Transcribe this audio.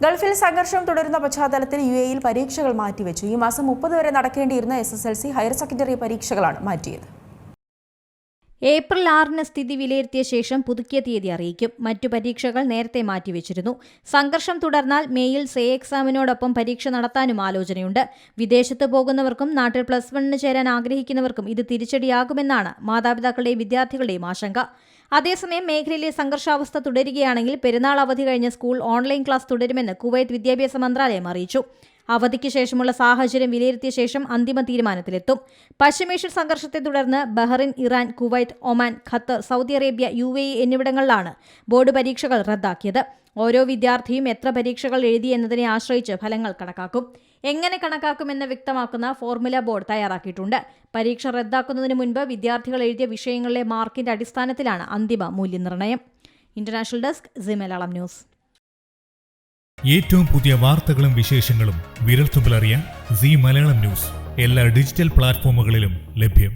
ഗൾഫിൽ സംഘർഷം തുടരുന്ന പശ്ചാത്തലത്തിൽ യുഎഇയിൽ പരീക്ഷകൾ മാറ്റിവെച്ചു. ഈ മാസം 30 വരെ നടക്കേണ്ടിയിരുന്ന SSLC ഹയർ സെക്കൻഡറി പരീക്ഷകളാണ് മാറ്റിയത്. ഏപ്രിൽ 6-ന് സ്ഥിതി വിലയിരുത്തിയ ശേഷം പുതുക്കിയ തീയതി അറിയിക്കും. മറ്റു പരീക്ഷകൾ നേരത്തെ മാറ്റിവെച്ചിരുന്നു. സംഘർഷം തുടർന്നാൽ മേയിൽ സേ എക്സാമിനോടൊപ്പം പരീക്ഷ നടത്താനും ആലോചനയുണ്ട്. വിദേശത്ത് പോകുന്നവർക്കും നാട്ടിൽ +1-ന് ചേരാൻ ആഗ്രഹിക്കുന്നവർക്കും ഇത് തിരിച്ചടിയാകുമെന്നാണ് മാതാപിതാക്കളുടെയും വിദ്യാർത്ഥികളുടെയും ആശങ്ക. അതേസമയം മേഖലയിലെ സംഘർഷാവസ്ഥ തുടരുകയാണെങ്കിൽ പെരുന്നാൾ അവധി കഴിഞ്ഞ് സ്കൂൾ ഓൺലൈൻ ക്ലാസ് തുടരുമെന്ന് കുവൈത്ത് വിദ്യാഭ്യാസ മന്ത്രാലയം അറിയിച്ചു. അവധിക്ക് ശേഷമുള്ള സാഹചര്യം വിലയിരുത്തിയ ശേഷം അന്തിമ തീരുമാനത്തിലെത്തും. പശ്ചിമേഷ്യൻ സംഘർഷത്തെ തുടർന്ന് Bahrain, Iran, Kuwait, Oman, Qatar, Saudi Arabia, UAE എന്നിവിടങ്ങളിലാണ് ബോർഡ് പരീക്ഷകൾ റദ്ദാക്കിയത്. ഓരോ വിദ്യാർത്ഥിയും എത്ര പരീക്ഷകൾ എഴുതി എന്നതിനെ ആശ്രയിച്ച് ഫലങ്ങൾ കണക്കാക്കും. എങ്ങനെ കണക്കാക്കുമെന്ന് വ്യക്തമാക്കുന്ന ഫോർമുല ബോർഡ് തയ്യാറാക്കിയിട്ടുണ്ട്. പരീക്ഷ റദ്ദാക്കുന്നതിന് മുൻപ് വിദ്യാർത്ഥികൾ എഴുതിയ വിഷയങ്ങളിലെ മാർക്കിന്റെ അടിസ്ഥാനത്തിലാണ് അന്തിമ മൂല്യനിർണ്ണയം. International desk C Malayalam news. ഏറ്റവും പുതിയ വാർത്തകളും വിശേഷങ്ങളും വിരൽത്തുമ്പിലറിയാൻ സി മലയാളം ന്യൂസ് എല്ലാ ഡിജിറ്റൽ പ്ലാറ്റ്ഫോമുകളിലും ലഭ്യം.